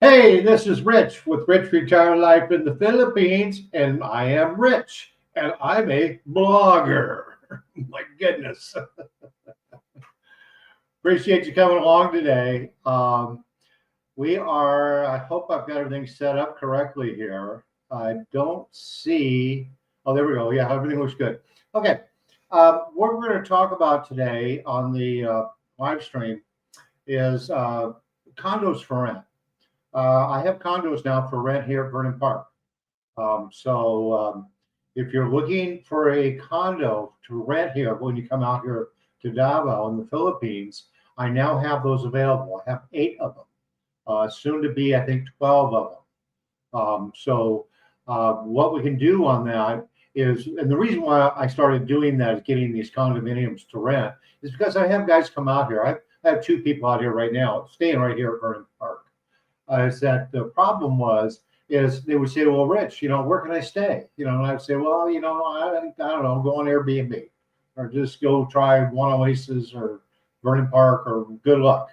Hey, this is Rich with Rich Retired Life in the Philippines, and I am Rich, and I'm a blogger. My goodness. Appreciate you coming along today. I hope I've got everything set up correctly here. I don't see, oh, there we go. Yeah, everything looks good. Okay. What we're going to talk about today on the live stream is condos for rent. I have condos now for rent here at Verdon Park. So if you're looking for a condo to rent here when you come out here to Davao in the Philippines, I now have those available. I have 8 of them, soon to be, I think, 12 of them. What we can do on that is, and the reason why I started doing that is getting these condominiums to rent is because I have guys come out here. I have 2 people out here right now staying right here at Verdon Park. Is that the problem is they would say, well, Rich, where can I stay? And I'd say, well, I don't know, go on Airbnb or just go try One Oasis or Vernon Park or good luck.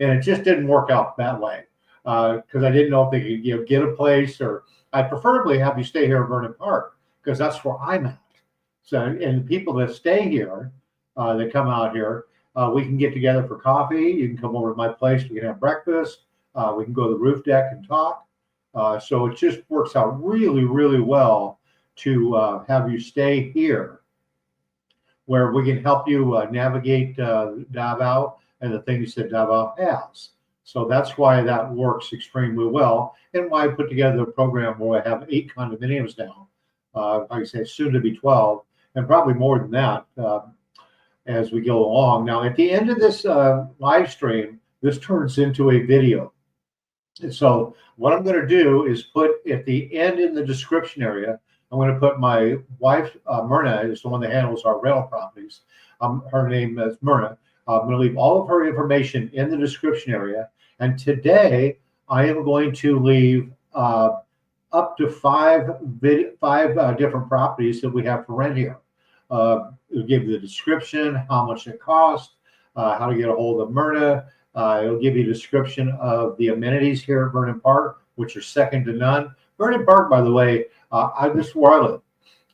And it just didn't work out that way because I didn't know if they could get a place, or I'd preferably have you stay here at Vernon Park because that's where I'm at. So, and the people that stay here, that come out here, we can get together for coffee. You can come over to my place. We can have breakfast. We can go to the roof deck and talk. So it just works out really, really well to have you stay here, where we can help you navigate Davao and the things that Davao has. So that's why that works extremely well, and why I put together the program where I have 8 condominiums now. Like I say, soon to be 12, and probably more than that as we go along. Now, at the end of this live stream, this turns into a video. And so what I'm going to do is put at the end in the description area, I'm going to put my wife, Myrna, is the one that handles our rental properties. Her name is Myrna. I'm going to leave all of her information in the description area. And today I am going to leave up to five different properties that we have for rent here. It'll give you the description, how much it costs, how to get a hold of Myrna. It'll give you a description of the amenities here at Verdon Park, which are second to none. Verdon Park, by the way, this is where I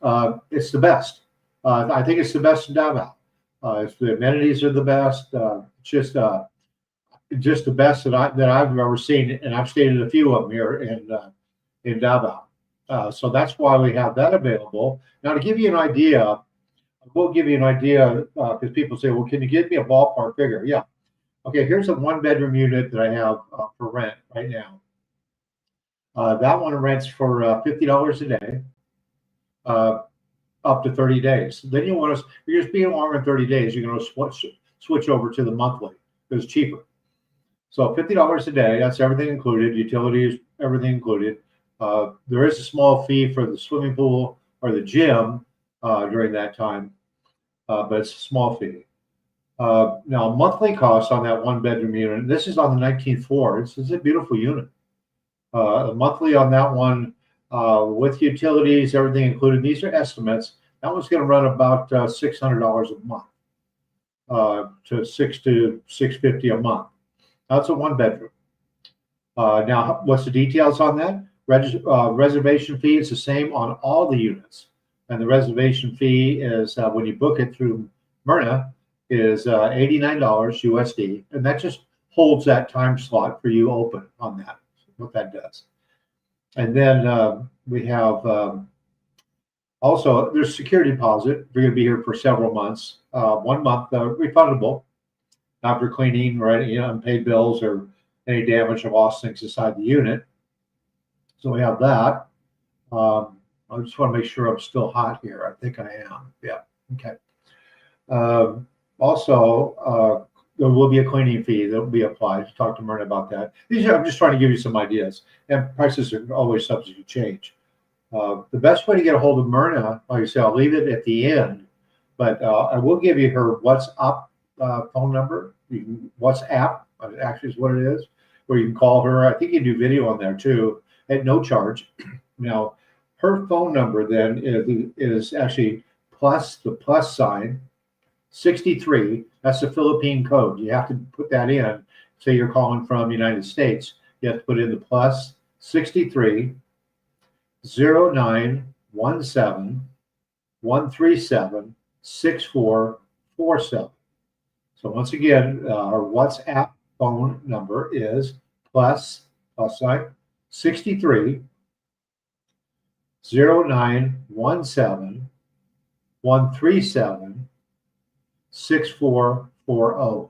live. It's the best. I think it's the best in Davao. The amenities are the best. Just the best that I've ever seen, and I've stayed in a few of them here in Davao. So that's why we have that available. Now, to give you an idea, we'll give you an idea because people say, well, can you give me a ballpark figure? Yeah. Okay, here's a 1-bedroom unit that I have for rent right now. That one rents for $50 a day, up to 30 days. Then you're just being longer than 30 days, you're going to switch over to the monthly because it's cheaper. So $50 a day, that's everything included, utilities, everything included. There is a small fee for the swimming pool or the gym during that time, but it's a small fee. Now, monthly costs on that 1-bedroom unit, this is on the 19th floor. It's a beautiful unit. Monthly on that one, with utilities, everything included, these are estimates. That one's going to run about $600 a month, to $650 a month. That's a 1-bedroom. Now, what's the details on that? Reservation fee is the same on all the units, and the reservation fee is when you book it through Myrna is $89 USD, and that just holds that time slot for you open on that. What that does. And then we have also there's security deposit. We're going to be here for several months. 1 month refundable after cleaning, right? Unpaid bills or any damage or lost things inside the unit. So we have that. I just want to make sure I'm still hot here. I think I am. Yeah. Okay. Also, there will be a cleaning fee that will be applied. Talk to Myrna about that. I'm just trying to give you some ideas, and prices are always subject to change. The best way to get a hold of Myrna, like I said, I'll leave it at the end, but I will give you her WhatsApp phone number. WhatsApp actually is what it is, where you can call her. I think you can do video on there too at no charge. Now, her phone number then is actually the plus sign 63. That's the Philippine code. You have to put that in. Say you're calling from the United States. You have to put in the plus 63 0917 137 6447. So once again, our WhatsApp phone number is plus sign 63 0917 137 6440.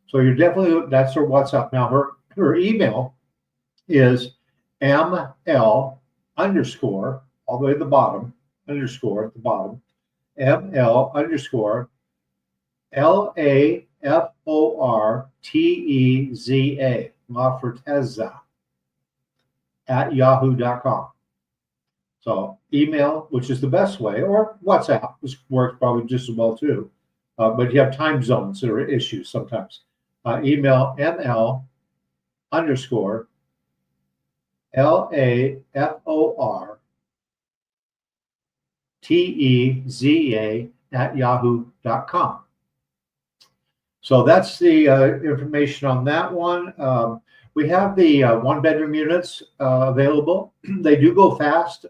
So you're definitely, that's her WhatsApp. Now her email is ML underscore, all the way at the bottom, underscore at the bottom, ML underscore LAFORTEZA, Laforteza, at yahoo.com. So email, which is the best way, or WhatsApp, which works probably just as well too. But you have time zones that are issues sometimes. Email ML underscore LAFORTEZA at yahoo.com. So that's the information on that one. We have the one-bedroom units available. They do go fast.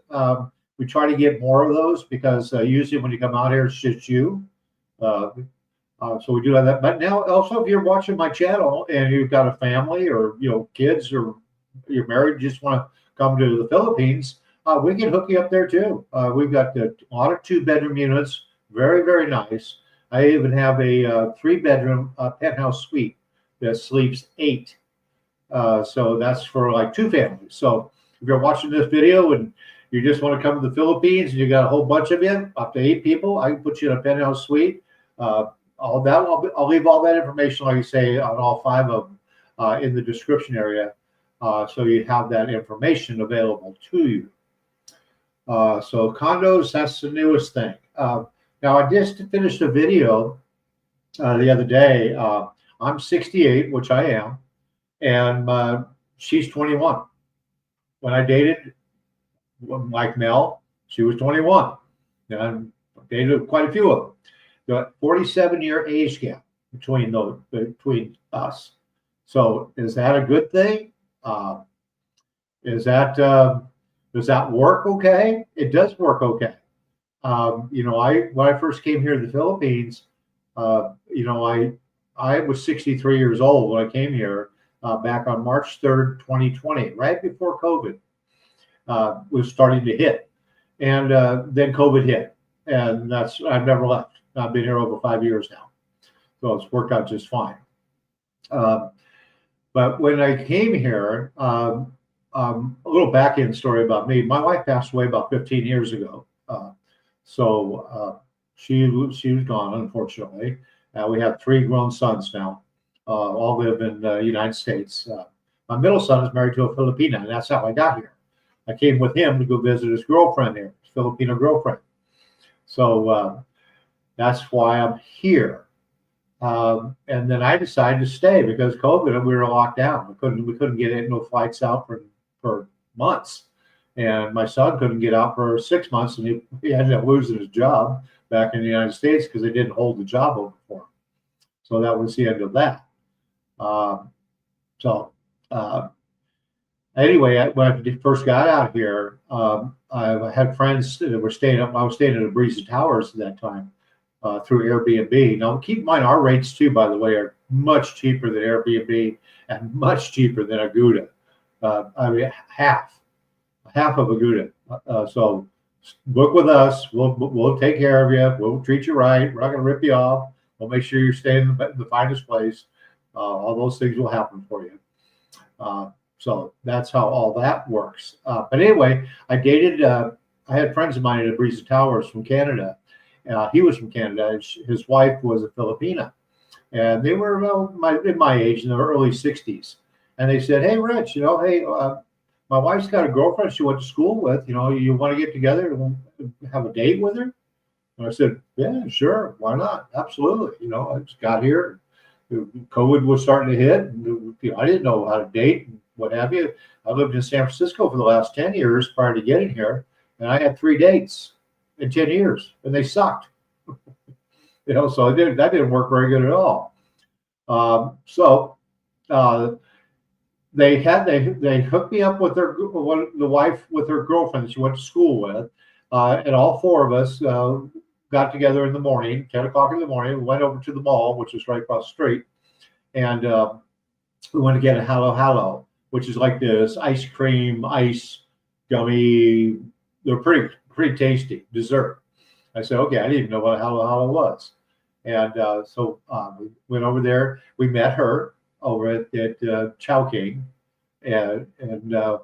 We try to get more of those because usually when you come out here, it's just you. So we do have that. But now also, if you're watching my channel and you've got a family or kids, or you're married, you just want to come to the Philippines, we can hook you up there too. We've got a lot of 2-bedroom units, very, very nice. I even have a 3-bedroom penthouse suite that sleeps 8. So that's for like 2 families. So if you're watching this video and you just want to come to the Philippines and you got a whole bunch of you, up to 8 people, I can put you in a penthouse suite. All that, I'll leave all that information, like you say, on all 5 of them in the description area. So you have that information available to you. So condos, that's the newest thing. Now, I just finished a video the other day. I'm 68, which I am, and she's 21. When I dated, like Mel, she was 21. And I dated quite a few of them. The 47-year age gap between us. So is that a good thing? Does that work okay? It does work okay. When I first came here to the Philippines, I was 63 years old when I came here back on March 3rd, 2020, right before COVID was starting to hit. And then COVID hit. And I've never left. I've been here over 5 years now. So it's worked out just fine. But when I came here, a little back-end story about me. My wife passed away about 15 years ago. So she was gone, unfortunately. We have 3 grown sons now. All live in the United States. My middle son is married to a Filipina, and that's how I got here. I came with him to go visit his girlfriend here, his Filipino girlfriend. So that's why I'm here. And then I decided to stay because COVID, we were locked down. We couldn't get no flights out for months. And my son couldn't get out for 6 months, and he ended up losing his job back in the United States because they didn't hold the job open for him. So that was the end of that. Anyway, when I first got out here, I had friends that were staying up. I was staying at the Breezy Towers at that time through Airbnb. Now, keep in mind, our rates too, by the way, are much cheaper than Airbnb and much cheaper than Aguda. Half of Aguda. So book with us. We'll take care of you. We'll treat you right. We're not going to rip you off. We'll make sure you're staying in the finest place. All those things will happen for you. So that's how all that works. But anyway, I had friends of mine at Breezy Towers from Canada. He was from Canada. His wife was a Filipina. And they were in my age, in the early 60s. And they said, hey, Rich, my wife's got a girlfriend she went to school with. You want to get together and have a date with her? And I said, yeah, sure. Why not? Absolutely. I just got here. COVID was starting to hit. And, I didn't know how to date and what have you. I lived in San Francisco for the last 10 years prior to getting here. And I had 3 dates in 10 years, and they sucked. So that didn't work very good at all. they hooked me up with the wife with her girlfriend that she went to school with, and all four of us got together in the morning, 10 o'clock in the morning. We went over to the mall, which was right across the street, and we went to get a halo halo, which is like this ice cream, ice gummy. They're pretty tasty dessert. I said, okay, I didn't even know what a halo halo was, and so we went over there. We met her over at Chowking, and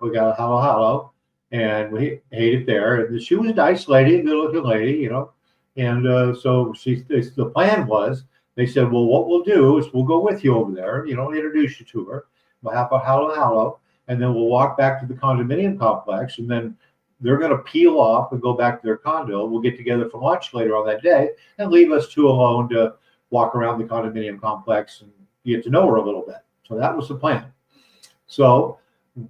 we got a halo halo, and we ate it there. And she was a nice lady, good looking lady, you know. And so the plan was, they said, well, what we'll do is we'll go with you over there, you know, introduce you to her. We'll have a halo halo, and then we'll walk back to the condominium complex, and then they're going to peel off and go back to their condo. We'll get together for lunch later on that day and leave us two alone to walk around the condominium complex and get to know her a little bit. So that was the plan. So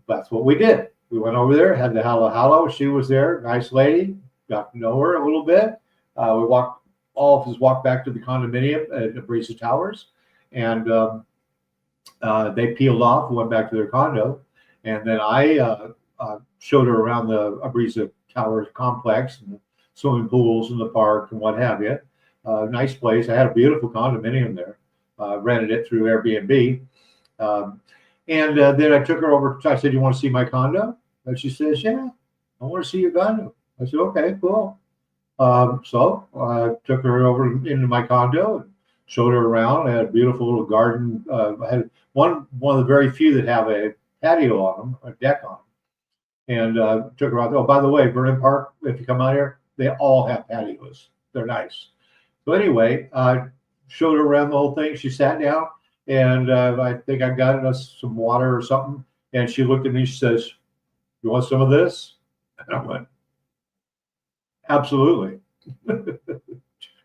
that's what we did. We went over there, had the halo halo. She was there, nice lady, got to know her a little bit. All of us walked back to the condominium at Abrisa Towers, and they peeled off and went back to their condo. And then I showed her around the Abrisa Towers complex and the swimming pools and the park and what have you. Nice place. I had a beautiful condominium there. Rented it through Airbnb. And then I took her over. I said, you want to see my condo? And she says, yeah, I want to see your condo. I said, okay, cool. So I took her over into my condo and showed her around. I had a beautiful little garden. I had one of the very few that have a patio on them, a deck on them. And took her out. Oh, by the way, Verdon Park, if you come out here, they all have patios. They're nice. So anyway, I showed her around the whole thing. She sat down, and I think I got us some water or something. And she looked at me. She says, you want some of this? And I went, absolutely.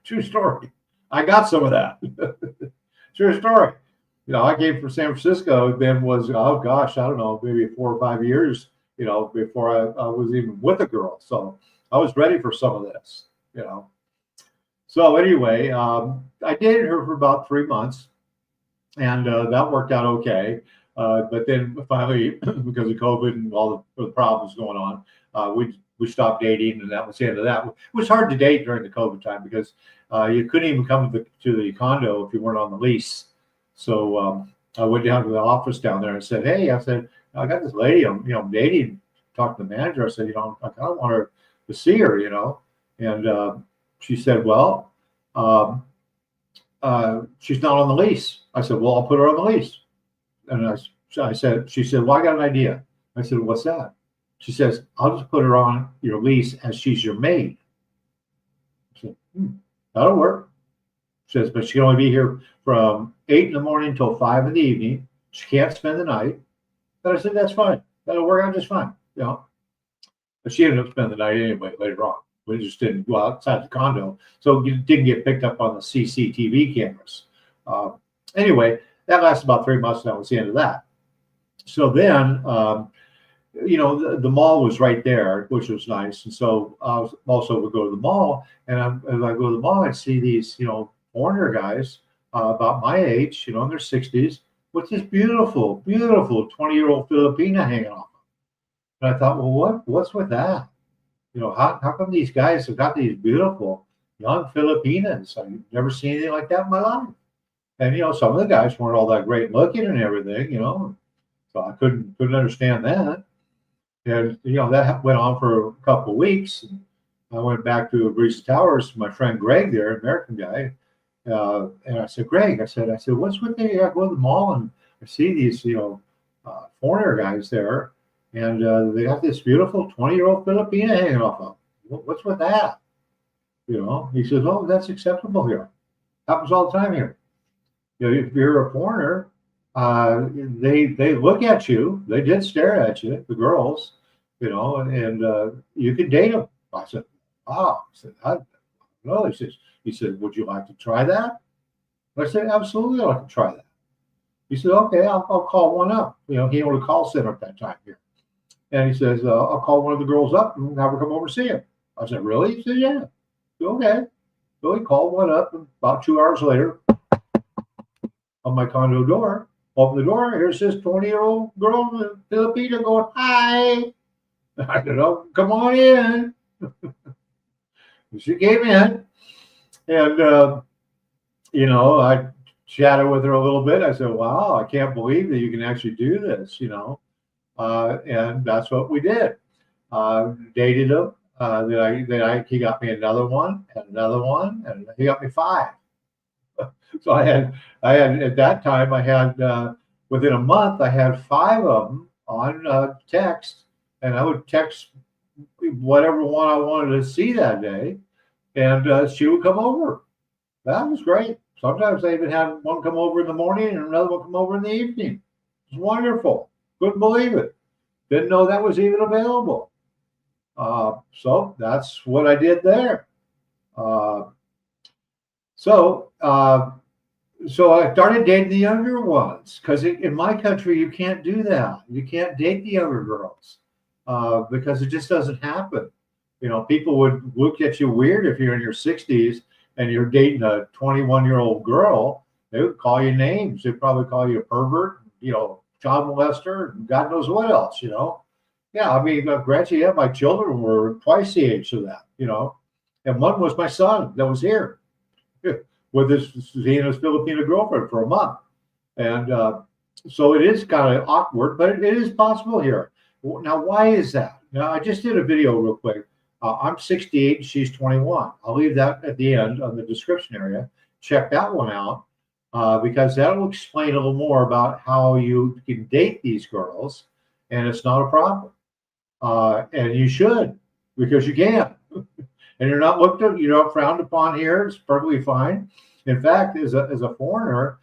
True story. I got some of that. True story. You know, I came from San Francisco, then was, oh gosh, I don't know, maybe 4 or 5 years, you know, before I was even with a girl. So I was ready for some of this, you know. So anyway, I dated her for about 3 months, and that worked out okay. But then finally, because of COVID and all the problems going on, we stopped dating, and that was the end of that. It was hard to date during the COVID time because you couldn't even come to the condo if you weren't on the lease. So I went down to the office down there and said, hey, I said, I got this lady I'm dating. Talked to the manager. I said, you know, I kind of want her to see her, you know. And she said, well, she's not on the lease. I said, well, I'll put her on the lease. And I said, she said, well, I got an idea. I said, what's that? She says, I'll just put her on your lease as she's your maid. I said, that'll work. She says, but she can only be here from 8 in the morning until 5 in the evening. She can't spend the night. But I said, that's fine. That'll work out just fine. You know. But she ended up spending the night anyway later on. We just didn't go outside the condo. So it didn't get picked up on the CCTV cameras. Anyway, that lasted about 3 months, and that was the end of that. So then, you know, the mall was right there, which was nice. And so I also would go to the mall, and as I go to the mall, I'd see these, you know, foreigner guys about my age, you know, in their 60s, with this beautiful 20-year-old Filipina hanging off. And I thought, well, what's with that? You know, how come these guys have got these beautiful young Filipinas? I've never seen anything like that in my life. And, you know, some of the guys weren't all that great looking and everything, you know. So I couldn't understand that. And, you know, that went on for a couple of weeks. I went back to Abrisa Towers, my friend Greg there, American guy. And I said, Greg, I said, what's with the, I go to the mall and I see these, you know, foreigner guys there. And they got this beautiful 20-year-old Filipina hanging off of them. What's with that? You know, he says, oh, that's acceptable here. Happens all the time here. You know, if you're a foreigner, they look at you. They did stare at you, the girls, you know, and you can date them. I said, wow. I said, I don't know. He said, would you like to try that? I said, absolutely, I'd like to try that. He said, okay, I'll call one up. You know, he owned a call center at that time here. And he says, I'll call one of the girls up and have her come over and see him. I said, really? He said, yeah. Okay. So he called one up, and about 2 hours later, on my condo door, Open the door. Here's this 20-year-old girl, Filipino, going, "Hi." I said, "Oh, come on in." She came in, and I chatted with her a little bit. I said, "Wow, I can't believe that you can actually do this." And that's what we did. Dated him. He got me another one and another one, and he got me five. So I had at that time I had within a month I had five of them on text, and I would text whatever one I wanted to see that day, and she would come over. That was great. Sometimes I even had one come over in the morning and another one come over in the evening. It was wonderful. Couldn't believe it. Didn't know that was even available. So that's what I did there. Uh, so uh, so I started dating the younger ones because in my country you can't do that. You can't date the younger girls because it just doesn't happen. People would look at you weird if you're in your 60s and you're dating a 21-year-old girl. They would call you names. They'd probably call you a pervert, child molester, and God knows what else. Yeah, I mean, granted, yeah, my children were twice the age of that. And one was my son that was here with he and his Filipino girlfriend for a month. And so it is kind of awkward, but it is possible here. Now, why is that? Now, I just did a video real quick. I'm 68, she's 21. I'll leave that at the end on the description area. Check that one out because that'll explain a little more about how you can date these girls, and it's not a problem. And you should, because you can. And you're not looked at, frowned upon here. It's perfectly fine. In fact, as a foreigner,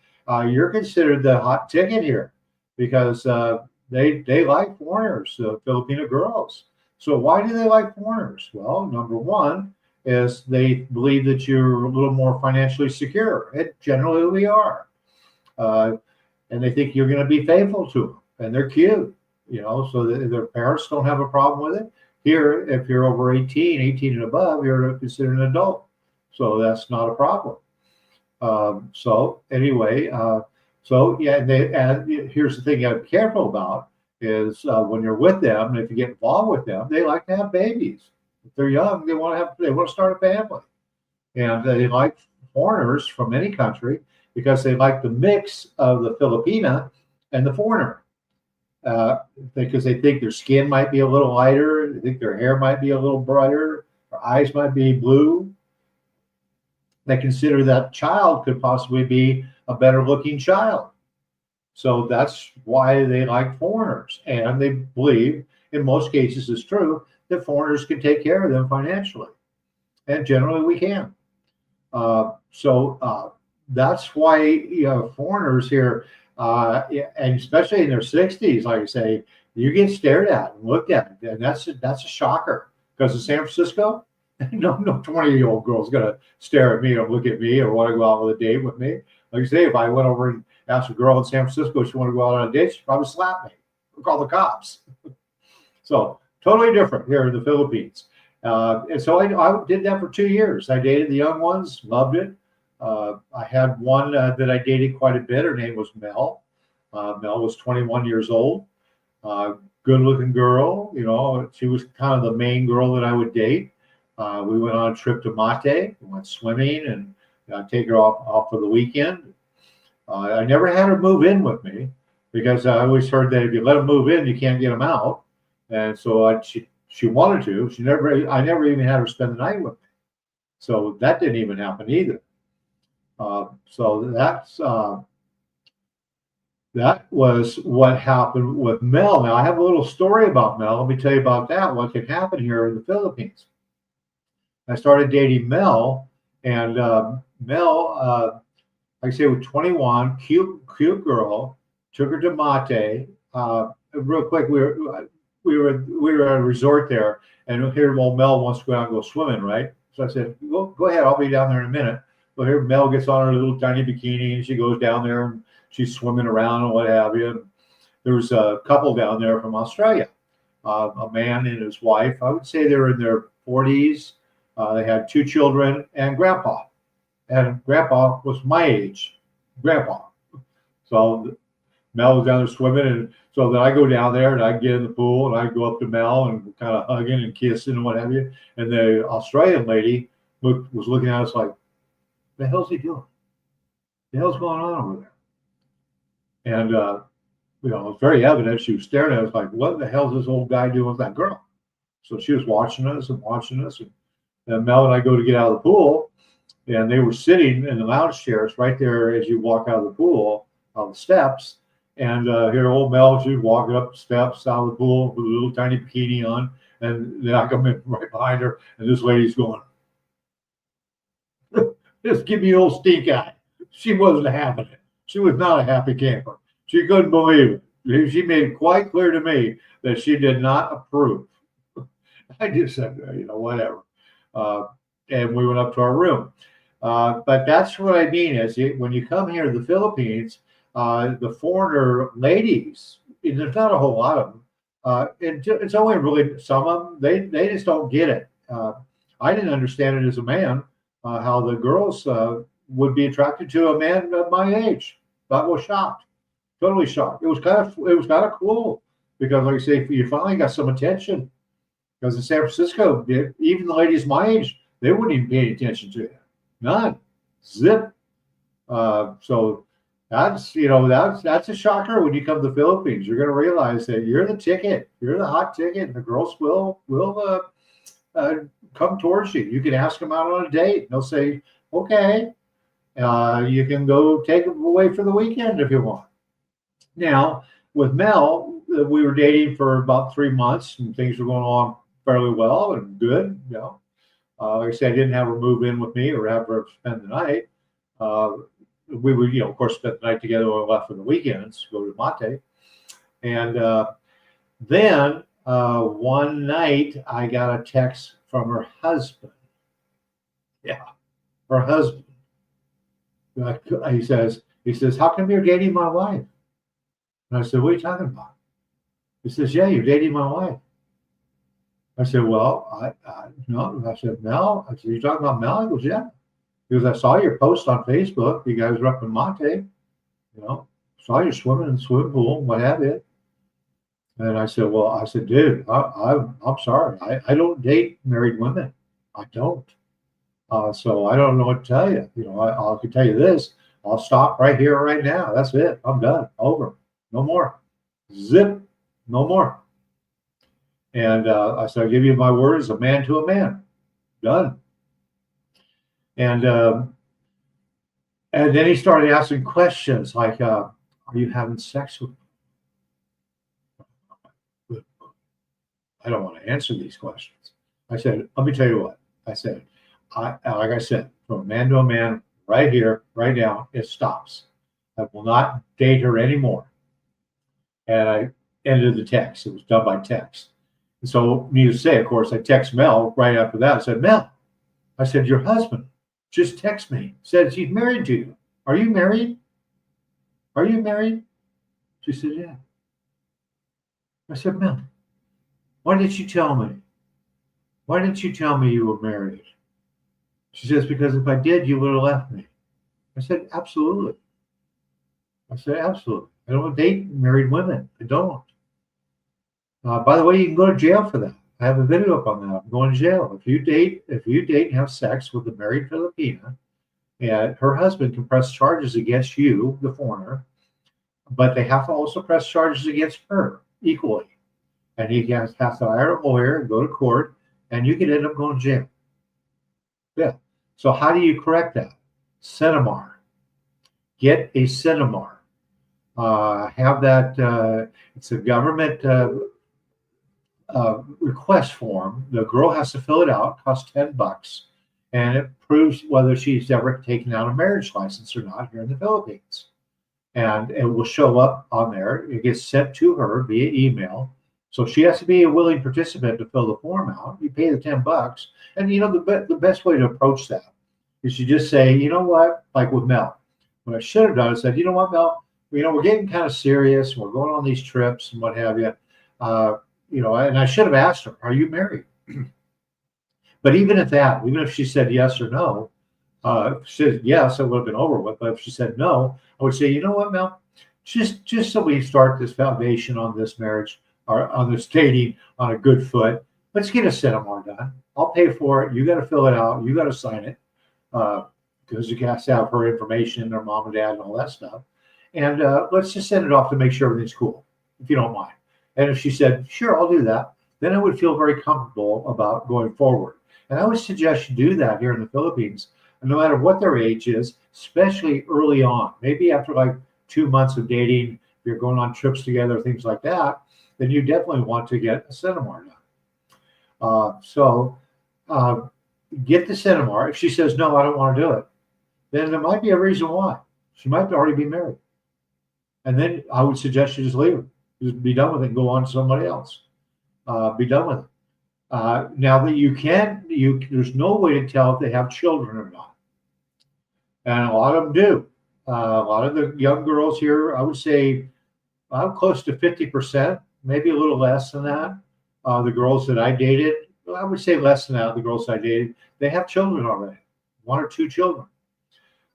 you're considered the hot ticket here because they like foreigners, Filipino girls. So why do they like foreigners? Well, number one is they believe that you're a little more financially secure. It generally we are, and they think you're going to be faithful to them, and they're cute, so their parents don't have a problem with it. Here, if you're over 18 and above, you're considered an adult. So that's not a problem. So anyway, so yeah, and here's the thing you got to be careful about is when you're with them, and if you get involved with them, they like to have babies. If they're young, they want to start a family. And they like foreigners from any country because they like the mix of the Filipina and the foreigner. Because they think their skin might be a little lighter, they think their hair might be a little brighter, their eyes might be blue. They consider that child could possibly be a better looking child. So that's why they like foreigners. And they believe, in most cases it's true, that foreigners can take care of them financially. And generally we can. So that's why foreigners here, and especially in their 60s, like I say, you get stared at and looked at, and that's a shocker. Because in San Francisco, no 20-year-old girl's gonna stare at me or look at me or want to go out on a date with me. Like I say, if I went over and asked a girl in San Francisco if she wanted to go out on a date, she'd probably slap me or call the cops. So totally different here in the Philippines. And so I did that for 2 years. I dated the young ones, loved it. I had one that I dated quite a bit. Her name was Mel. Mel was 21 years old. Good-looking girl. She was kind of the main girl that I would date. We went on a trip to Mate. We went swimming, and I'd take her off for the weekend. I never had her move in with me because I always heard that if you let them move in, you can't get them out. And so she wanted to. I never even had her spend the night with me. So that didn't even happen either. So that was what happened with Mel. Now I have a little story about Mel. Let me tell you about that. What can happen here in the Philippines? I started dating Mel, and Mel, like I say, was 21, cute girl. Took her to Mate. Real quick, we were at a resort there, and here old Mel wants to go out and go swimming, right? So I said, go ahead, I'll be down there in a minute. Well, here Mel gets on her little tiny bikini, and she goes down there, and she's swimming around and what have you. There was a couple down there from Australia, a man and his wife. I would say they were in their 40s. They had 2 children and grandpa. And grandpa was my age, grandpa. So Mel was down there swimming, and so then I go down there and I get in the pool and I go up to Mel and kind of hugging and kissing and what have you. And the Australian lady was looking at us like, "The hell's he doing? The hell's going on over there?" And it was very evident. She was staring at us like, "What the hell is this old guy doing with that girl?" So she was watching us and watching us, and Mel and I go to get out of the pool, and they were sitting in the lounge chairs right there as you walk out of the pool on the steps. And here, old Mel, she was walking up the steps out of the pool with a little tiny bikini on, and then I come in right behind her, and this lady's going, "Just give me an old stink eye." She wasn't having it. She was not a happy camper. She couldn't believe it. She made it quite clear to me that she did not approve. I just said, whatever. And we went up to our room. But that's what I mean is when you come here to the Philippines, the foreigner ladies, there's not a whole lot of them. It's only really some of them. They just don't get it. I didn't understand it as a man, how the girls would be attracted to a man of my age. I was shocked, totally shocked. It was kind of cool because, like I say, you finally got some attention. Because in San Francisco, even the ladies my age, they wouldn't even pay attention to you. None. Zip. So that's a shocker when you come to the Philippines. You're going to realize that you're the ticket. You're the hot ticket, and the girls will come towards you. You can ask them out on a date. And they'll say, "Okay, you can go take them away for the weekend if you want." Now, with Mel, we were dating for about 3 months, and things were going on fairly well and good. Like I said, I didn't have her move in with me or have her spend the night. We would, of course, spend the night together when we left for the weekends, go to Mate. And then one night, I got a text from her husband. Yeah, her husband. He says, "How come you're dating my wife?" And I said, "What are you talking about?" He says, "Yeah, you're dating my wife." I said, "Well, no." I said, "Mel?" I said, "You talking about Mel?" He goes, "Yeah." He goes, "I saw your post on Facebook. You guys were up in Mate. Saw you swimming in the swimming pool, what have you." And I said, "Well," "dude, I'm sorry. I don't date married women. I don't. So I don't know what to tell you. I can tell you this. I'll stop right here, right now. That's it. I'm done. Over. No more. Zip. No more." And I said, "I'll give you my word as a man to a man. Done." And then he started asking questions like, "Are you having sex with me?" I don't want to answer these questions. I said, "Let me tell you what." I said, like I said, from a man to a man, right here, right now, it stops. I will not date her anymore. And I ended the text. It was done by text. And so, needless to say, of course, I text Mel right after that. I said, "Mel," I said, "your husband just texted me. Said he's married to you. Are you married? Are you married?" She said, "Yeah." I said, "Mel, why didn't you tell me? Why didn't you tell me you were married?" She says, "Because if I did, you would have left me." I said, "Absolutely." I said, "Absolutely. I don't date married women. I don't. By the way, you can go to jail for that. I have a video up on that. I'm going to jail. If you date and have sex with a married Filipina, and her husband can press charges against you, the foreigner, but they have to also press charges against her equally. And he has to hire a lawyer and go to court, and you can end up going to jail." Yeah. So how do you correct that? Cinemar. Get a Cinemar. Have that. It's a government request form. The girl has to fill it out. Costs $10, and it proves whether she's ever taken out a marriage license or not here in the Philippines. And it will show up on there. It gets sent to her via email. So she has to be a willing participant to fill the form out. You pay the $10, and the best way to approach that is you just say, "You know what?" Like with Mel, what I should have done is said, "You know what, Mel? We're getting kind of serious. And we're going on these trips and what have you. And I should have asked her, 'Are you married?'" But even if she said yes or no, if she said yes, it would have been over with. But if she said no, I would say, "You know what, Mel? just so we start this foundation on this marriage or on this dating on a good foot. Let's get a seminar done. I'll pay for it. You got to fill it out. You got to sign it because you got to have her information, her mom and dad, and all that stuff. And let's just send it off to make sure everything's cool, if you don't mind. And if she said, sure, I'll do that, then I would feel very comfortable about going forward. And I would suggest you do that here in the Philippines, no matter what their age is, especially early on. Maybe after like 2 months of dating, if you're going on trips together, things like that, then you definitely want to get a seminar done. Get the seminar. If she says, no, I don't want to do it, then there might be a reason why. She might already be married. And then I would suggest you just leave it. Just be done with it and go on to somebody else. Be done with it. Now that there's no way to tell if they have children or not. And a lot of them do. A lot of the young girls here, I would say, I'm close to 50%, maybe a little less than that. The girls that I dated, I would say less than that. The girls I dated, they have children already, 1 or 2 children.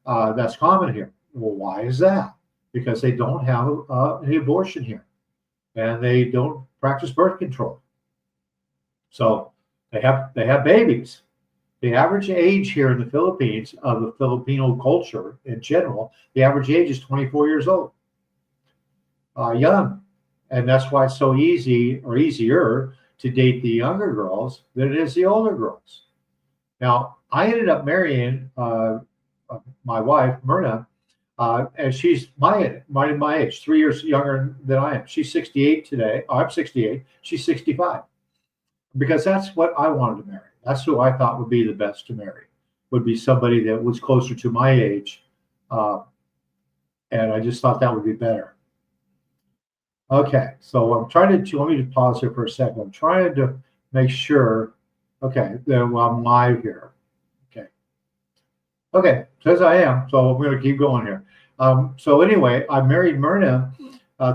That's common here. Well, why is that? Because they don't have any abortion here, and they don't practice birth control. So they have babies. The average age here in the Philippines of the Filipino culture in general, the average age is 24 years old. Young. And that's why it's so easy or easier to date the younger girls than it is the older girls. Now, I ended up marrying my wife, Myrna, and she's my age, 3 years younger than I am. She's 68 today. I'm 68. She's 65. Because that's what I wanted to marry. That's who I thought would be the best to marry, would be somebody that was closer to my age. And I just thought that would be better. Okay, so I'm trying to, let me just pause here for a second. I'm trying to make sure, okay, that I'm live here. Okay, says I am, so I'm going to keep going here. So anyway, I married Myrna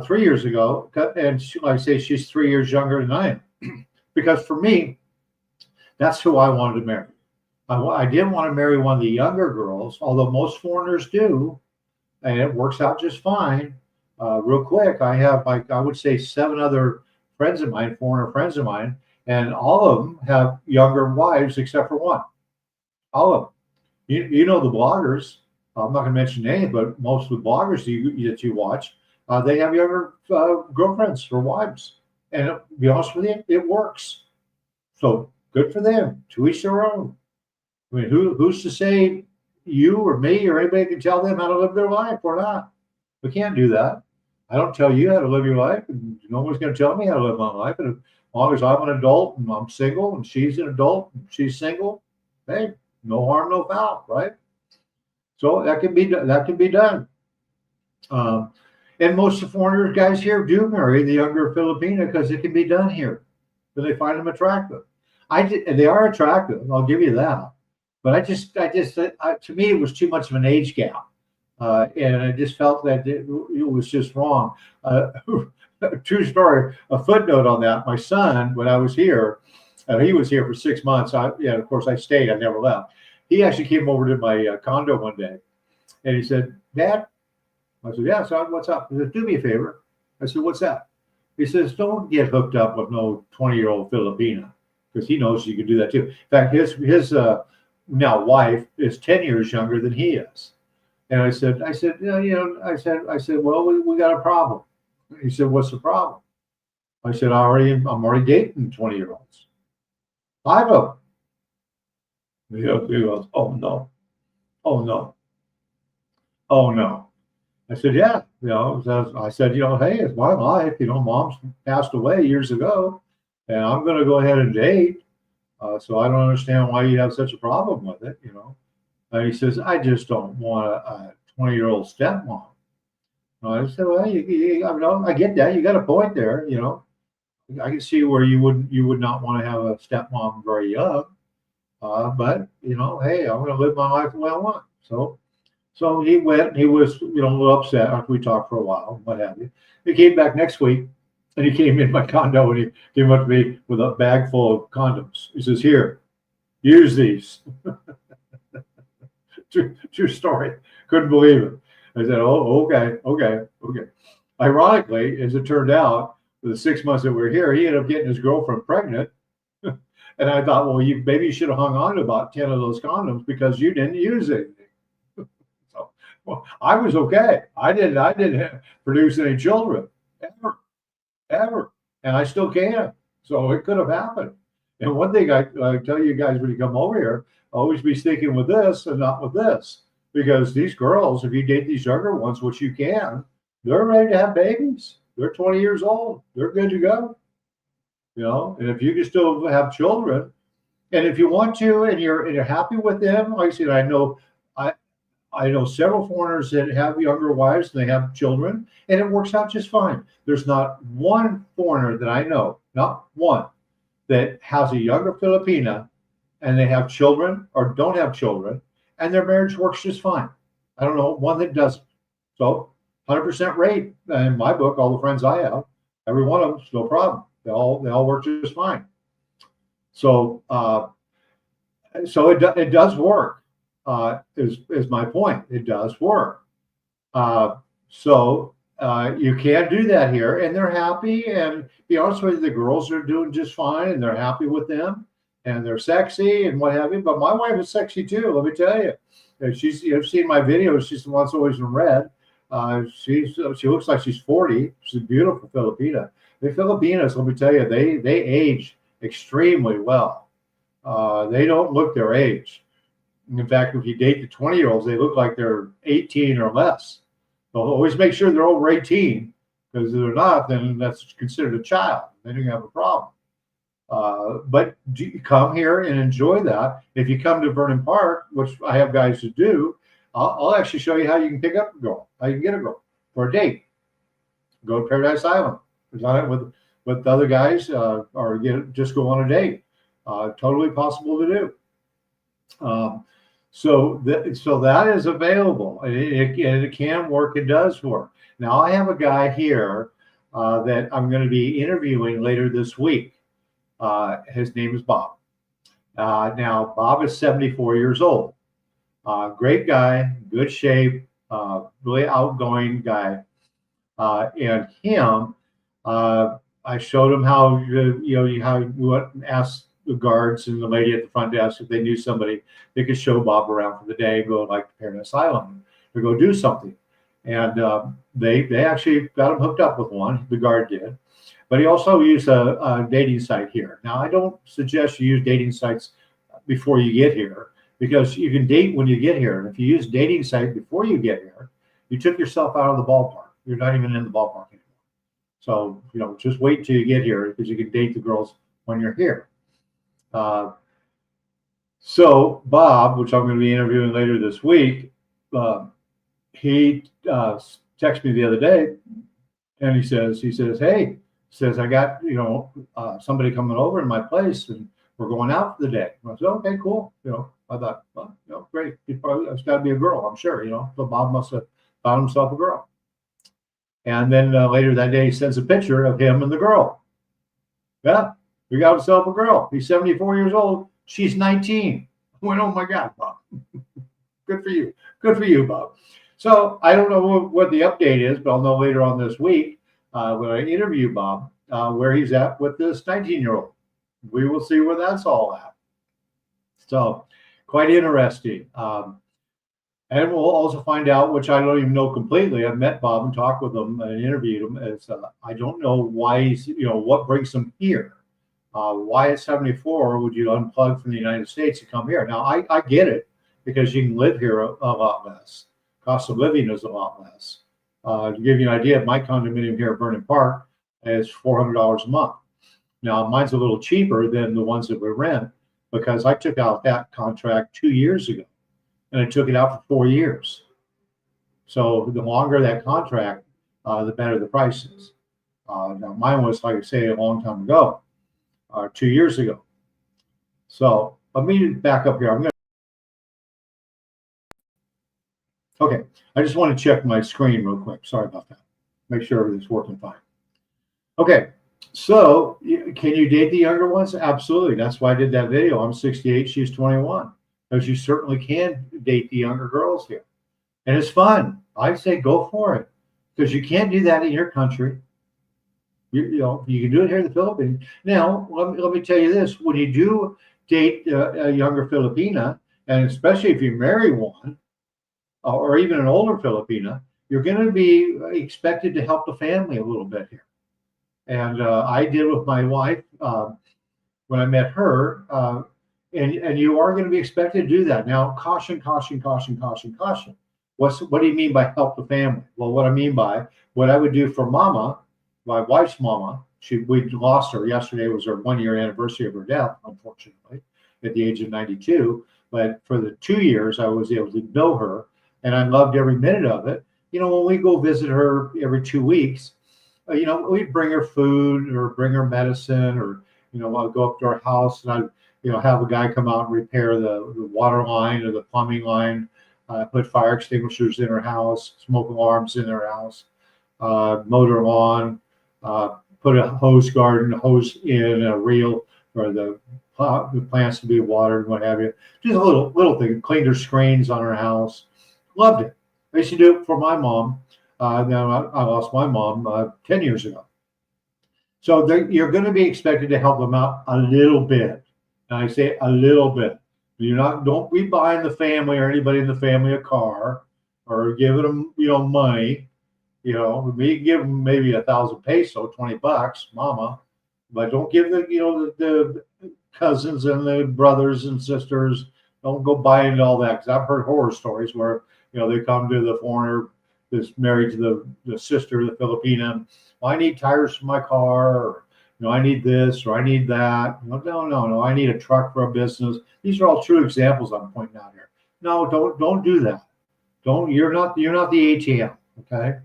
3 years ago, and like I say, she's 3 years younger than I am. Because for me, that's who I wanted to marry. I didn't want to marry one of the younger girls, although most foreigners do, and it works out just fine. Real quick, I have I would say 7 other friends of mine, foreigner friends of mine, and all of them have younger wives except for one. All of them. You know the bloggers. I'm not going to mention names, but most of the bloggers that you watch, they have younger girlfriends or wives. And to be honest with you, it works. So good for them. To each their own. I mean, who's to say you or me or anybody can tell them how to live their life or not? We can't do that. I don't tell you how to live your life, and no one's going to tell me how to live my life. And as long as I'm an adult and I'm single, and she's an adult and she's single, hey, no harm, no foul, right? So that can be done. And most of the foreigner guys here do marry the younger Filipina because it can be done here. But they find them attractive. And they are attractive. I'll give you that. But to me, it was too much of an age gap. And I just felt that it was just wrong. True story, a footnote on that. My son, when I was here, he was here for 6 months. Of course, I stayed. I never left. He actually came over to my condo one day. And he said, Dad, I said, yeah, son, what's up? He said, do me a favor. I said, what's that? He says, don't get hooked up with no 20-year-old Filipina, because he knows you can do that too. In fact, his now wife is 10 years younger than he is. And I said, yeah, I said, well, we got a problem. He said, what's the problem? I said, I'm already dating 20-year-olds. 5 of them. He goes, oh no. I said, yeah, I said, hey, it's my life. Mom's passed away years ago, and I'm going to go ahead and date. So I don't understand why you have such a problem with it, And he says, I just don't want a 20-year-old stepmom. I said, well, I get that. You got a point there, I can see where you would not want to have a stepmom very young. But, hey, I'm going to live my life the way I want. So he went, and he was, a little upset after we talked for a while, what have you. He came back next week, and he came in my condo, and he came up to me with a bag full of condoms. He says, here, use these. True story. Couldn't believe it. I said, oh, okay. Ironically, as it turned out, for the 6 months that we were here, he ended up getting his girlfriend pregnant. And I thought, well, maybe you should have hung on to about 10 of those condoms because you didn't use anything. So, well, I was okay. I didn't produce any children ever, and I still can. So it could have happened. And one thing I tell you guys when you come over here, always be sticking with this and not with this, because these girls, if you date these younger ones, which you can, they're ready to have babies. They're 20 years old. They're good to go. And if you can still have children, and if you want to, and you're happy with them, like I said, I know several foreigners that have younger wives and they have children, and it works out just fine. There's not one foreigner that I know, not one, that has a younger Filipina and they have children or don't have children, and their marriage works just fine. I don't know one that doesn't. So 100% rate in my book. All the friends I have, every one of them, no problem. They all work just fine. So it does work. Is my point. It does work. So you can do that here, and they're happy. And to be honest with you, the girls are doing just fine, and they're happy with them, and they're sexy and what have you. But my wife is sexy too. Let me tell you. And you've seen my videos. She's the one that's always in red. She looks like she's 40. She's a beautiful Filipina. The Filipinas, let me tell you, they age extremely well. They don't look their age. In fact, if you date the 20-year-olds, they look like they're 18 or less. So always make sure they're over 18, because if they're not, then that's considered a child. Then you have a problem. But you come here and enjoy that. If you come to Verdon Parc, which I have guys who do, I'll actually show you how you can pick up a girl, how you can get a girl for a date. Go to Paradise Island. Design it with the other guys, or just go on a date. Totally possible to do. So that is available. It can work. It does work. Now I have a guy here that I'm going to be interviewing later this week. His name is Bob. Now Bob is 74 years old. Great guy, good shape, really outgoing guy. And him, I showed him how how you went and asked the guards and the lady at the front desk if they knew somebody they could show Bob around for the day, go like to Paradise Island to go do something. And they actually got him hooked up with one. The guard did, but he also used a dating site here. Now I don't suggest you use dating sites before you get here, because you can date when you get here. And if you use dating site before you get here, you took yourself out of the ballpark. You're not even in the ballpark anymore. So, just wait till you get here, because you can date the girls when you're here. So Bob, which I'm going to be interviewing later this week, he texted me the other day, and he says, hey, I got, somebody coming over in my place, and we're going out for the day. And I said, okay, cool. I thought, well, great. It's got to be a girl, I'm sure, So Bob must have found himself a girl. And then later that day, he sends a picture of him and the girl. Yeah, he got himself a girl. He's 74 years old. She's 19. I went, oh my God, Bob. Good for you. Good for you, Bob. So I don't know what the update is, but I'll know later on this week when I interview Bob where he's at with this 19-year-old. We will see where that's all at. So quite interesting. And we'll also find out, which I don't even know completely. I've met Bob and talked with him and interviewed him. I don't know why he's, what brings him here. Why at 74 would you unplug from the United States to come here? Now, I get it, because you can live here a lot less. Cost of living is a lot less. To give you an idea, my condominium here at Verdon Parc is $400 a month. Now, mine's a little cheaper than the ones that we rent, because I took out that contract 2 years ago. And I took it out for 4 years. So the longer that contract, the better the price is. Now mine was, like I say, a long time ago, 2 years ago. So let me back up here. Okay, I just want to check my screen real quick. Sorry about that. Make sure everything's working fine. Okay, so can you date the younger ones? Absolutely. That's why I did that video. I'm 68, she's 21. Because you certainly can date the younger girls here. and it's fun. I say go for it because you can't do that in your country. You know, you can do it here in the Philippines. Now, let me tell you this: when you do date a younger Filipina, and especially if you marry one, or even an older Filipina, you're going to be expected to help the family a little bit here. And I did with my wife when I met her, and you are going to be expected to do that. Now, caution, caution, caution, caution, caution. What do you mean by help the family? Well, what I mean by what I would do for Mama, my wife's mama. We lost her yesterday. It was her 1 year anniversary of her death, unfortunately, at the age of 92. But for the 2 years, I was able to know her, and I loved every minute of it. You know, when we go visit her every 2 weeks, you know, we'd bring her food or bring her medicine, or you know, I'll go up to her house and I, you know, have a guy come out and repair the water line or the plumbing line, put fire extinguishers in her house, smoke alarms in her house, mow her lawn, put a hose in a reel for the plants to be watered and what have you. Just a little thing. Cleaned her screens on her house. Loved it. I used to do it for my mom. Now I lost my mom 10 years ago. So you're going to be expected to help them out a little bit. And I say a little bit. Don't be buying the family or anybody in the family a car or giving them, you know, money. You know, me give them maybe 1,000 peso, $20, mama, but don't give the cousins and the brothers and sisters. Don't go buy into all that, because I've heard horror stories where, you know, they come to the foreigner that's married to the sister, the Filipina. Well, I need tires for my car, or you know, I need this or I need that. No. I need a truck for a business. These are all true examples I'm pointing out here. No, don't do that. You're not the ATM, okay?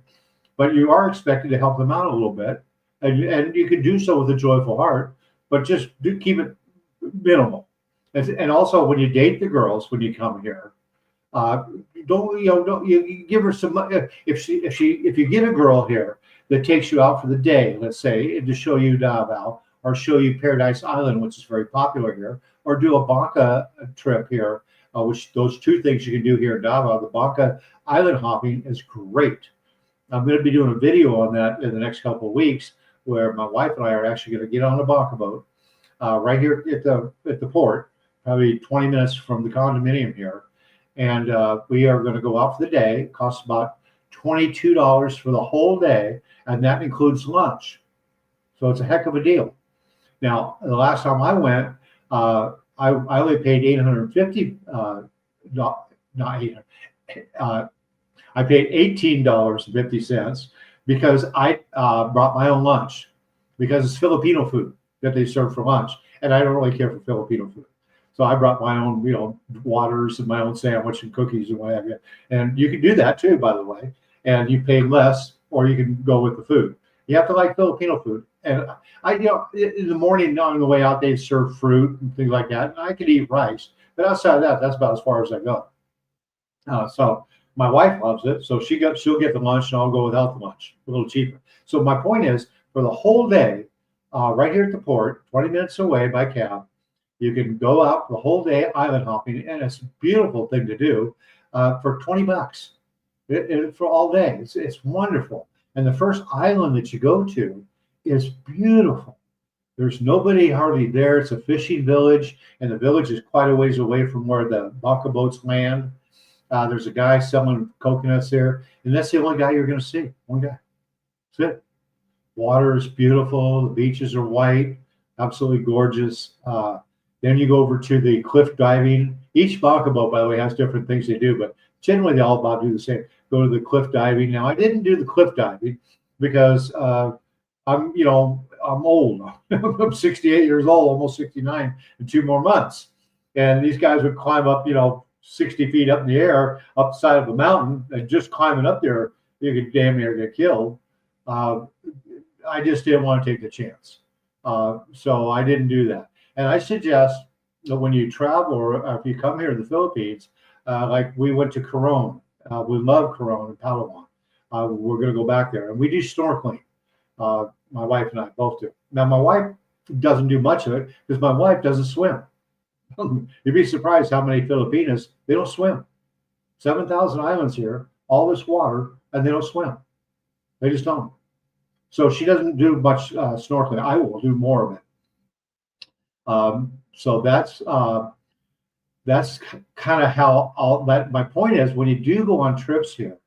But you are expected to help them out a little bit, and you can do so with a joyful heart, but just keep it minimal. And also, when you date the girls, when you come here, don't you give her some money. If you get a girl here that takes you out for the day, let's say, to show you Davao or show you Paradise Island, which is very popular here, or do a Banca trip here, which those two things you can do here in Davao. The Banca island hopping is great. I'm going to be doing a video on that in the next couple of weeks, where my wife and I are actually going to get on a Banca boat right here at the port, probably 20 minutes from the condominium here. And we are going to go out for the day. It costs about $22 for the whole day, and that includes lunch. So it's a heck of a deal. Now, the last time I went, I only paid $850, not 800. I paid $18.50 because I brought my own lunch, because it's Filipino food that they serve for lunch, and I don't really care for Filipino food. So I brought my own, you know, waters and my own sandwich and cookies and what have you. And you can do that too, by the way. And you pay less, or you can go with the food. You have to like Filipino food. And I, you know, in the morning on the way out, they serve fruit and things like that. And I could eat rice, but outside of that, that's about as far as I go. So my wife loves it, so she'll get the lunch, and I'll go without the lunch, a little cheaper. So my point is, for the whole day, right here at the port, 20 minutes away by cab, you can go out the whole day island hopping, and it's a beautiful thing to do for $20 for all day. It's wonderful. And the first island that you go to is beautiful. There's nobody hardly there. It's a fishing village, and the village is quite a ways away from where the Banca boats land. There's a guy selling coconuts there, and that's the only guy you're going to see. One guy. That's it. Water is beautiful. The beaches are white, absolutely gorgeous. Then you go over to the cliff diving. Each Banca boat, by the way, has different things they do, but generally they all about do the same. Go to the cliff diving. Now, I didn't do the cliff diving because I'm old. I'm 68 years old, almost 69, in 2 more months. And these guys would climb up, 60 feet up in the air, up the side of a mountain, and just climbing up there, you could damn near get killed. I just didn't want to take the chance. So I didn't do that. And I suggest that when you travel, or if you come here to the Philippines, like we went to Coron. We love Coron and Palawan. We're going to go back there. And we do snorkeling. My wife and I both do. Now, my wife doesn't do much of it because my wife doesn't swim. You'd be surprised how many Filipinas, they don't swim. 7,000 islands here. all this water and they don't swim. They just don't. So she doesn't do much snorkeling. I will do more of it. So that's kind of how all that. My point is, when you do go on trips here,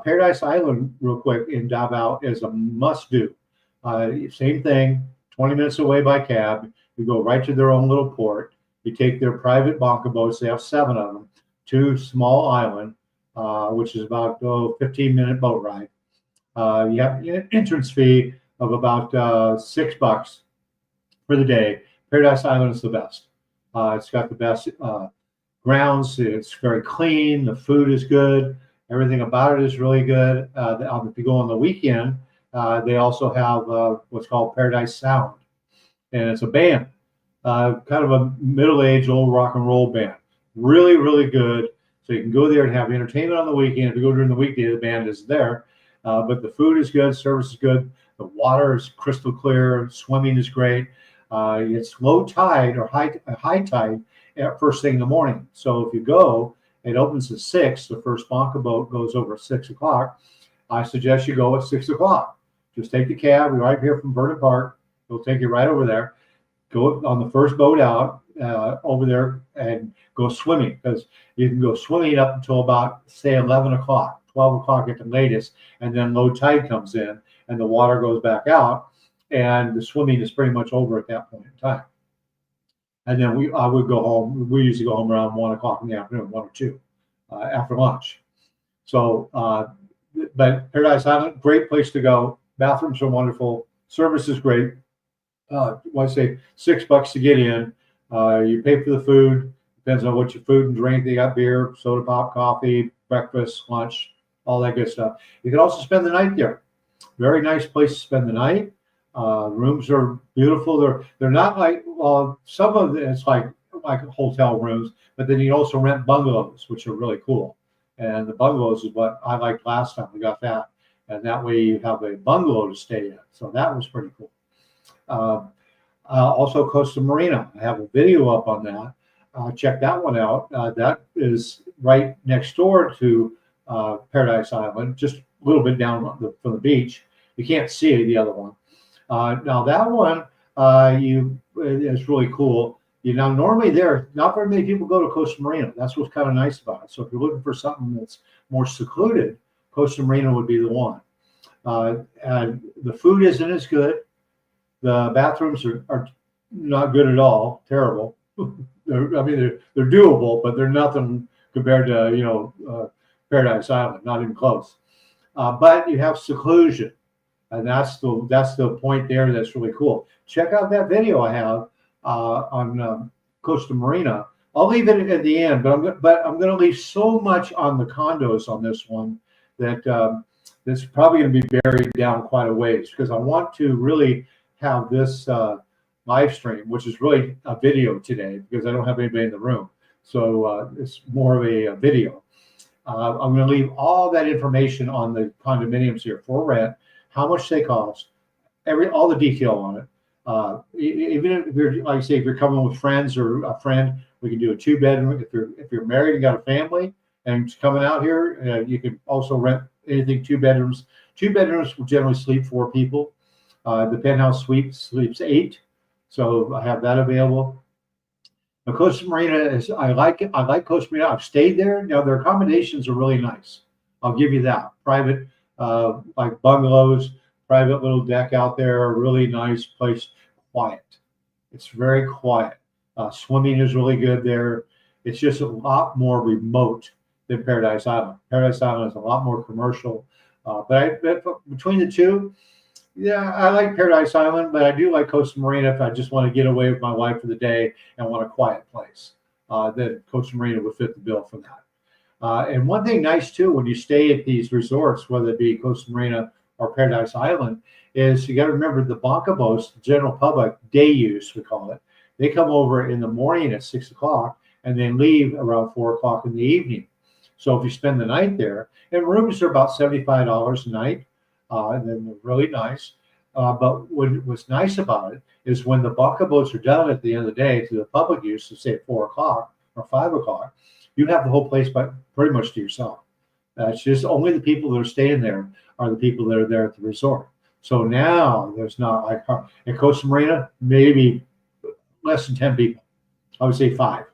Paradise Island, real quick, in Davao is a must-do. Same thing, 20 minutes away by cab. You go right to their own little port. You take their private bonka boats. They have 7 of them to Small Island, which is about 15-minute boat ride. You have an entrance fee of about $6 for the day. Paradise Island is the best. It's got the best grounds. It's very clean. The food is good. Everything about it is really good. If you go on the weekend, they also have what's called Paradise Sound, and it's a band, kind of a middle-aged old rock and roll band. Really, really good. So you can go there and have entertainment on the weekend. If you go during the weekday, the band is there. But the food is good, service is good. The water is crystal clear. Swimming is great. It's low tide or high tide at first thing in the morning. So if you go, it opens at 6. The first bonka boat goes over at 6 o'clock. I suggest you go at 6 o'clock. Just take the cab right here from Verdon Park. It'll take you right over there. Go on the first boat out over there and go swimming, because you can go swimming up until about, say, 11 o'clock, 12 o'clock at the latest, and then low tide comes in and the water goes back out, and the swimming is pretty much over at that point in time. And then I would go home. We usually go home around 1 o'clock in the afternoon, 1 or 2, after lunch. So, but Paradise Island, great place to go. Bathrooms are wonderful. Service is great. I say $6 to get in. You pay for the food. Depends on what your food and drink. They got beer, soda pop, coffee, breakfast, lunch, all that good stuff. You can also spend the night there. Very nice place to spend the night. Rooms are beautiful. They're not like, well, some of it's like hotel rooms, but then you also rent bungalows, which are really cool. And the bungalows is what I liked last time. We got that, and that way you have a bungalow to stay in. So that was pretty cool. Also Costa Marina. I have a video up on that. Check that one out. That is right next door to Paradise Island, just a little bit down from the beach. You can't see the other one. Now that one is really cool. Now normally not very many people go to Costa Marina. That's what's kind of nice about it. So if you're looking for something that's more secluded, Costa Marina would be the one. And the food isn't as good. The bathrooms are not good at all. Terrible. They're doable, but they're nothing compared to Paradise Island. Not even close. But you have seclusion, and that's the point there. That's really cool. Check out that video I have on Costa Marina. I'll leave it at the end, but I'm going to leave so much on the condos on this one that it's probably going to be buried down quite a ways, because I want to really have this live stream, which is really a video today because I don't have anybody in the room. So it's more of a video. I'm going to leave all that information on the condominiums here for rent, how much they cost, all the detail on it. Even if you're, like I say, if you're coming with friends or a friend, we can do a 2-bedroom. If you're married and got a family and coming out here, you can also rent anything 2 bedrooms. 2 bedrooms will generally sleep 4 people. The penthouse suite sleeps 8, so I have that available. Now, Costa Marina is I like Costa Marina. I've stayed there. Now their accommodations are really nice. I'll give you that. Private, like bungalows, private little deck out there. A really nice place. Quiet. It's very quiet. Swimming is really good there. It's just a lot more remote than Paradise Island. Paradise Island is a lot more commercial. But between the two, yeah, I like Paradise Island, but I do like Costa Marina if I just want to get away with my wife for the day and want a quiet place. Then Costa Marina would fit the bill for that. And one thing nice too, when you stay at these resorts, whether it be Costa Marina or Paradise Island, is you got to remember the bonka boats, the general public, day use we call it. They come over in the morning at 6 o'clock and then leave around 4 o'clock in the evening. So if you spend the night there, and rooms are about $75 a night. And then they're really nice. But what's nice about it is when the bonka boats are done at the end of the day to the public use, so say at 4 o'clock or 5 o'clock, you have the whole place pretty much to yourself. It's just only the people that are staying there are the people that are there at the resort. So now there's not like at Costa Marina, maybe less than 10 people. I would say 5.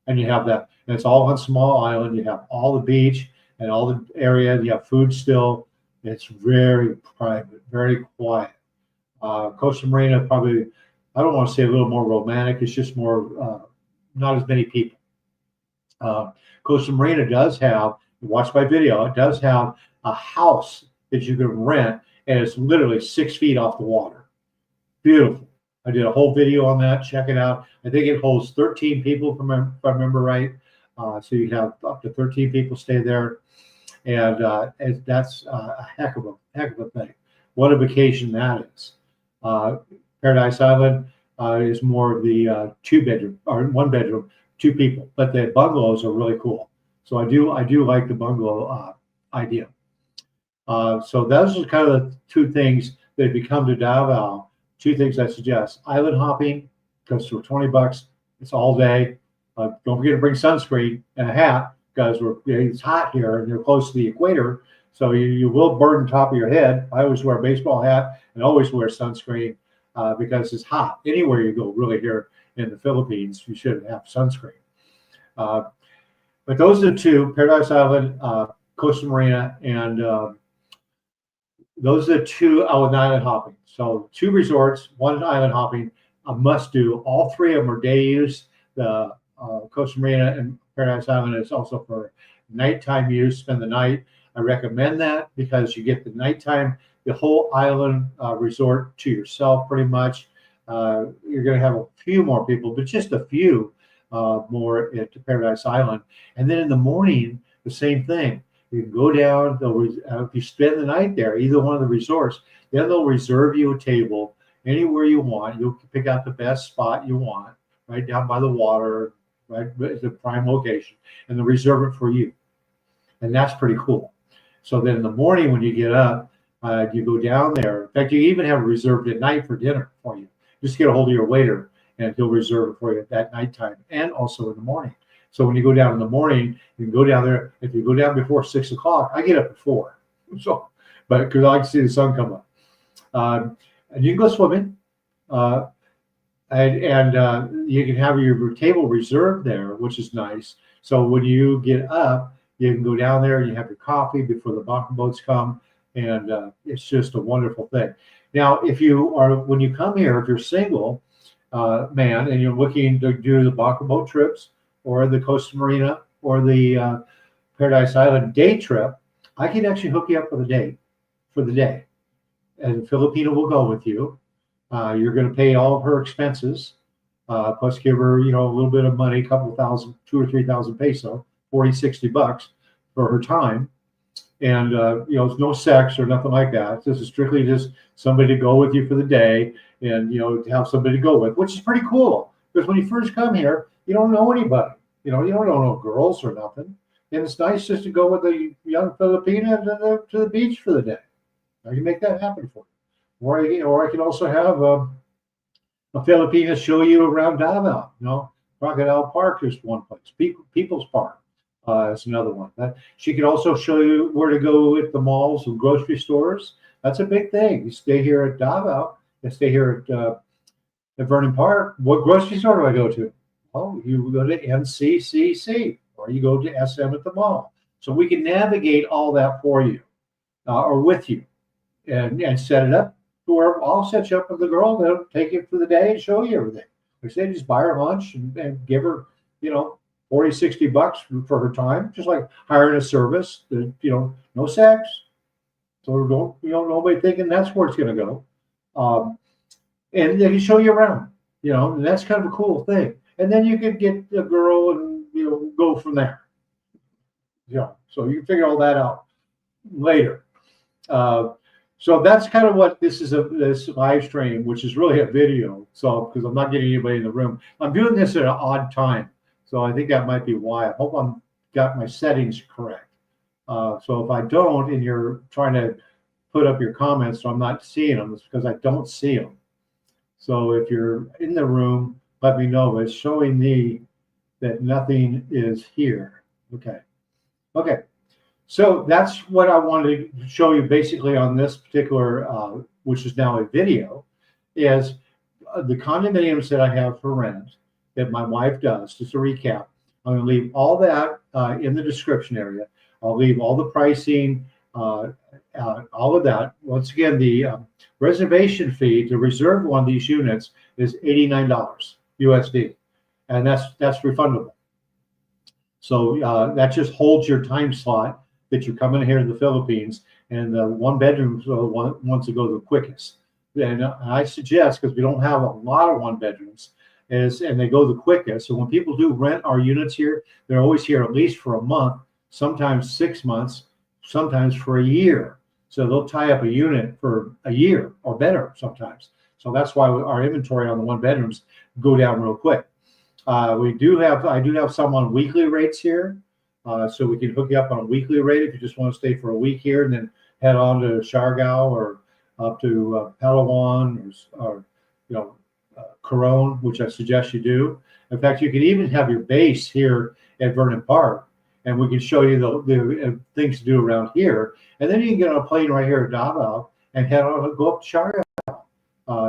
And you have that, and it's all on small island. You have all the beach and all the area. You have food still. It's very private, very quiet. Costa Marina probably, I don't want to say a little more romantic. It's just more, not as many people. Costa Marina does have, watch my video, it does have a house that you can rent, and it's literally 6 feet off the water. Beautiful. I did a whole video on that. Check it out. I think it holds 13 people, if I remember right. So you have up to 13 people stay there, and that's a heck of a thing. What a vacation that is. Paradise Island is more of the 2-bedroom or 1-bedroom, 2 people, but the bungalows are really cool. So I do like the bungalow idea. So those are kind of the 2 things that if you come to Davao, 2 things I suggest: island hopping, because for $20, it's all day. Don't forget to bring sunscreen and a hat, because it's hot here and you're close to the equator, so you will burn the top of your head. I always wear a baseball hat and always wear sunscreen because it's hot. Anywhere you go, really, here in the Philippines, you should have sunscreen. But those are the 2: Paradise Island, Costa Marina, and those are the 2 island hopping. So 2 resorts, 1 island hopping, a must do. All 3 of them are day use. The Costa Marina and Paradise Island is also for nighttime use, spend the night. I recommend that because you get the nighttime, the whole island resort to yourself pretty much. You're going to have a few more people, but just a few more at Paradise Island. And then in the morning, the same thing. You can go down, if you spend the night there, either one of the resorts, then they'll reserve you a table anywhere you want. You'll pick out the best spot you want, right down by the water, right, the prime location, and they'll reserve it for you. And that's pretty cool. So then in the morning when you get up, you go down there. In fact, you even have it reserved at night for dinner for you. Just get a hold of your waiter, and he'll reserve it for you at that nighttime and also in the morning. So when you go down in the morning, you can go down there. If you go down before 6 o'clock, I get up at 4. So, but because I like to see the sun come up, and you can go swimming, and you can have your table reserved there, which is nice. So when you get up, you can go down there and you have your coffee before the baka boats come, and it's just a wonderful thing. Now, when you come here, if you're single man and you're looking to do the baka boat trips, or the Costa Marina, or the Paradise Island day trip, I can actually hook you up for the day. And Filipino will go with you. You're going to pay all of her expenses, plus give her, a little bit of money, a couple thousand, 2 or 3,000 peso, $40-$60 for her time. And, it's no sex or nothing like that. This is strictly just somebody to go with you for the day and, to have somebody to go with, which is pretty cool. Because when you first come here, you don't know anybody. You don't know girls or nothing. And it's nice just to go with a young Filipina to the beach for the day. I can make that happen for you. Or I can also have a Filipina show you around Davao. Crocodile Park is one place. People's Park is another one. She could also show you where to go at the malls and grocery stores. That's a big thing. You stay here at Davao. You stay here at Verdon Park. What grocery store do I go to? Oh, you go to NCCC, or you go to SM at the mall. So we can navigate all that for you, or with you, and set it up to where I'll set you up with the girl that'll take you for the day and show you everything. Like I say, just buy her lunch and give her, $40-$60 for her time, just like hiring a service. No sex. So nobody thinking that's where it's going to go. And they can show you around, and that's kind of a cool thing. And then you could get a girl and, go from there. So you can figure all that out later. So that's kind of what this live stream, which is really a video. So, because I'm not getting anybody in the room, I'm doing this at an odd time. So I think that might be why. I hope I'm got my settings correct. So if I don't, and you're trying to put up your comments, so I'm not seeing them, it's because I don't see them. So if you're in the room, let me know. It's showing me that nothing is here. Okay. So that's what I wanted to show you basically on this particular, which is now a video, is the condominiums that I have for rent that my wife does. Just a recap, I'm going to leave all that in the description area. I'll leave all the pricing, all of that. Once again, the reservation fee to reserve one of these units is $89 USD, and that's refundable. So that just holds your time slot that you're coming here to the Philippines, and the one bedrooms are the ones that go the quickest. And I suggest, because we don't have a lot of one bedrooms, and they go the quickest. So when people do rent our units here, they're always here at least for a month, sometimes 6 months, sometimes for a year. So they'll tie up a unit for a year or better sometimes. So that's why our inventory on the one bedrooms go down real quick. I do have some on weekly rates here. So we can hook you up on a weekly rate if you just want to stay for a week here and then head on to Siargao or up to Palawan or Coron, which I suggest you do. In fact, you can even have your base here at Verdon Parc, and we can show you the things to do around here. And then you can get on a plane right here at Davao and go up to Siargao.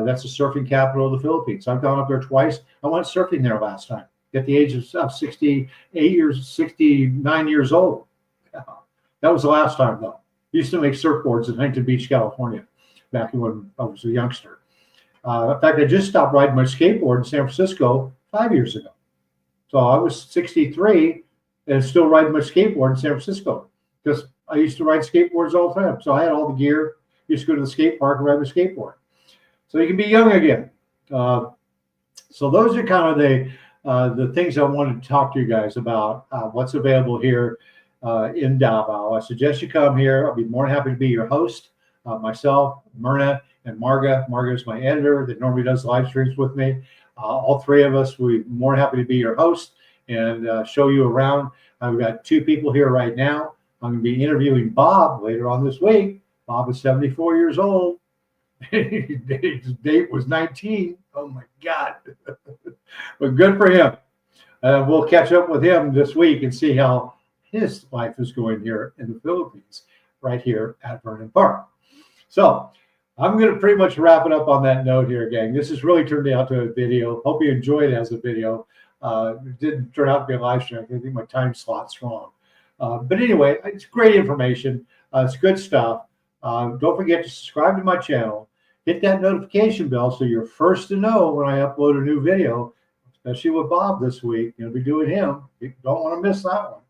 That's the surfing capital of the Philippines. I've gone up there twice. I went surfing there last time at the age of 69 years old. That was the last time, though. I used to make surfboards in Huntington Beach, California, back when I was a youngster. In fact, I just stopped riding my skateboard in San Francisco 5 years ago. So I was 63 and still riding my skateboard in San Francisco because I used to ride skateboards all the time. So I had all the gear. Used to go to the skate park and ride my skateboard. So you can be young again. So those are kind of the things I wanted to talk to you guys about, what's available here in Davao. I suggest you come here. I'll be more than happy to be your host. Myself, Myrna, and Marga. Marga is my editor that normally does live streams with me. All three of us, we're more than happy to be your host and show you around. I've got two people here right now. I'm going to be interviewing Bob later on this week. Bob is 74 years old. His date was 19. Oh my God. But good for him. We'll catch up with him this week and see how his life is going here in the Philippines, right here at Verdon Parc. So I'm going to pretty much wrap it up on that note here, gang. This has really turned out to a video. Hope you enjoyed it as a video. It didn't turn out to be a live stream. I think my time slot's wrong. But anyway, it's great information. It's good stuff. Don't forget to subscribe to my channel. Hit that notification bell so you're first to know when I upload a new video, especially with Bob this week. You'll be doing him. You don't want to miss that one.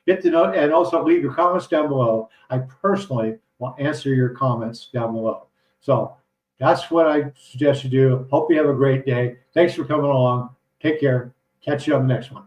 Hit the note and also leave your comments down below. I personally will answer your comments down below. So that's what I suggest you do. Hope you have a great day. Thanks for coming along. Take care. Catch you on the next one.